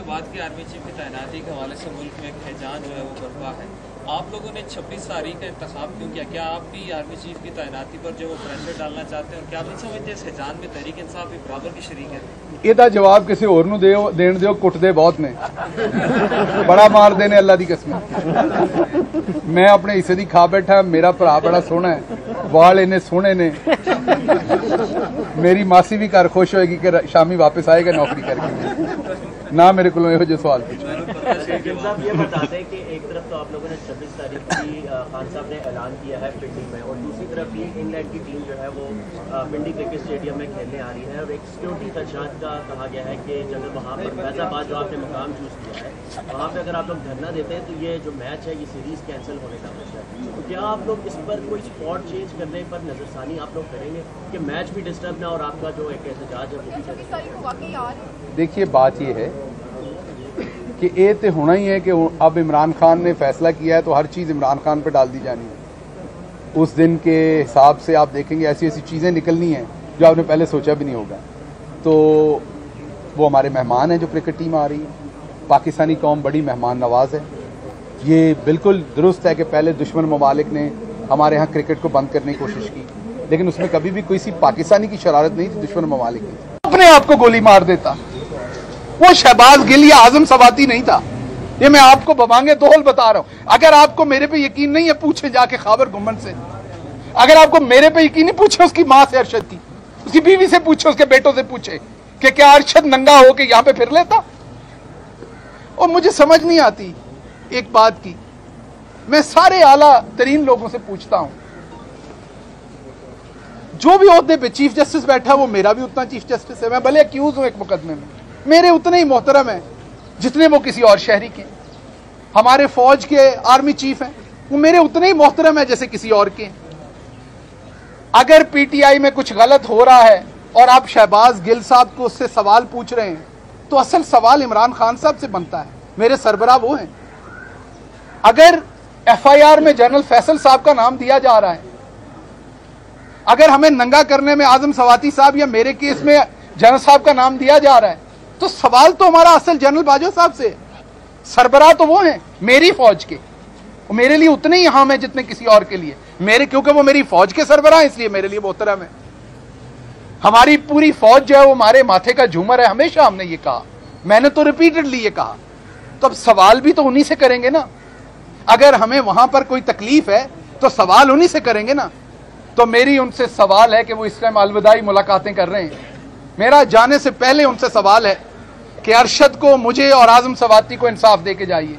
बात की army chief की तैनाती के हवाले से मुल्क में एक हैजान जो है वो बर्पा है। आप लोगों ने 26 तारीख का इंतखाब क्यों किया? क्या आप भी आर्मी चीफ की तैनाती पर जो वो प्रेशर डालना चाहते हैं? और क्या आप नहीं समझते इस हैजान में तहरीक इंसाफ भी बराबर की शरीक है? ਇਹਦਾ जवाब किसी होर ਨੂੰ ਦਿਓ ਦੇਣ ਦਿਓ ਕੁੱਟਦੇ ਬਹੁਤ ਨੇ बड़ा मारਦੇ ਨੇ अल्लाह दी कसम। मैं अपने हिस्से दी खा बैठा। मेरा भरा बड़ा सोहना है, वाल इन्ने सोहने ने। मेरी मासी भी घर खुश होएगी कि शामी वापस आएगा नौकरी करके। ना मेरे को ਇਹੋ ਜਿਹੇ सवाल पूछो। साहब ये बताते हैं कि एक तरफ तो आप लोगों ने 26 तारीख की खान साहब ने ऐलान किया है पिंडी में, और दूसरी तरफ ये इंग्लैंड की टीम जो है वो पिंडी क्रिकेट स्टेडियम में खेलने आ रही है, और एक सिक्योरिटी खदशात का कहा गया है कि अगर वहाँ पर फैजाबाद जो आपने मुकाम चूज किया है वहाँ पे अगर आप लोग धरना देते हैं तो ये जो मैच है ये सीरीज कैंसिल होने का खतरा है। तो क्या आप लोग इस पर कोई स्पॉट चेंज करने पर नजरसानी आप लोग करेंगे कि मैच भी डिस्टर्ब ना और आपका जो एक एहतजाज है वो भी? देखिए बात ये है कि ये तो होना ही है कि अब इमरान खान ने फैसला किया है तो हर चीज़ इमरान खान पर डाल दी जानी है। उस दिन के हिसाब से आप देखेंगे ऐसी ऐसी चीज़ें निकलनी हैं जो आपने पहले सोचा भी नहीं होगा। तो वो हमारे मेहमान हैं जो क्रिकेट टीम आ रही है। पाकिस्तानी कौम बड़ी मेहमान नवाज है। ये बिल्कुल दुरुस्त है कि पहले दुश्मन ममालिक ने हमारे यहाँ क्रिकेट को बंद करने की कोशिश की, लेकिन उसमें कभी भी कोई सी पाकिस्तानी की शरारत नहीं थी, दुश्मन ममालिक की। अपने आप को गोली मार देता। वो शहबाज गिल या आजम सवाती नहीं था। ये मैं आपको बवांगे दोहल बता रहा हूं। अगर आपको मेरे पे यकीन नहीं है पूछे जाके खाबर गुम्मन से। अगर आपको मेरे पे यकीन नहीं, पूछे उसकी मां से अरशद की, उसकी बीवी से पूछे, उसके बेटों से पूछे कि क्या अरशद नंगा हो के यहां पे फिर लेता। और मुझे समझ नहीं आती एक बात की, मैं सारे आला तरीन लोगों से पूछता हूं, जो भी ओहदे पे चीफ जस्टिस बैठा वो मेरा भी उतना चीफ जस्टिस है। मैं भले अक्यूज हूं एक मुकदमे में, मेरे उतने ही मोहतरम हैं जितने वो किसी और शहरी के। हमारे फौज के आर्मी चीफ हैं, वो मेरे उतने ही मोहतरम है जैसे किसी और के। अगर पीटीआई में कुछ गलत हो रहा है और आप शहबाज गिल साहब को उससे सवाल पूछ रहे हैं तो असल सवाल इमरान खान साहब से बनता है। मेरे सरबराह वो हैं। अगर एफआईआर में जनरल फैसल साहब का नाम दिया जा रहा है, अगर हमें नंगा करने में आजम सवाती साहब या मेरे केस में जनरल साहब का नाम दिया जा रहा है, तो सवाल तो हमारा असल जनरल बाजवा साहब से। सरबराह तो वो हैं मेरी फौज के, वो मेरे लिए उतने ही अहम है जितने किसी और के लिए। मेरे क्योंकि वो मेरी फौज के सरबराह हैं इसलिए मेरे लिए मोहतरम है। हमारी पूरी फौज जो है वो हमारे माथे का झूमर है। हमेशा हमने ये कहा, मैंने तो रिपीटेडली ये कहा। तो अब सवाल भी तो उन्हीं से करेंगे ना। अगर हमें वहां पर कोई तकलीफ है तो सवाल उन्हीं से करेंगे ना। तो मेरी उनसे सवाल है कि वो इस टाइम अलविदाई मुलाकातें कर रहे हैं। मेरा जाने से पहले उनसे सवाल है कि अरशद को, मुझे और आजम सवाती को इंसाफ दे के जाइए।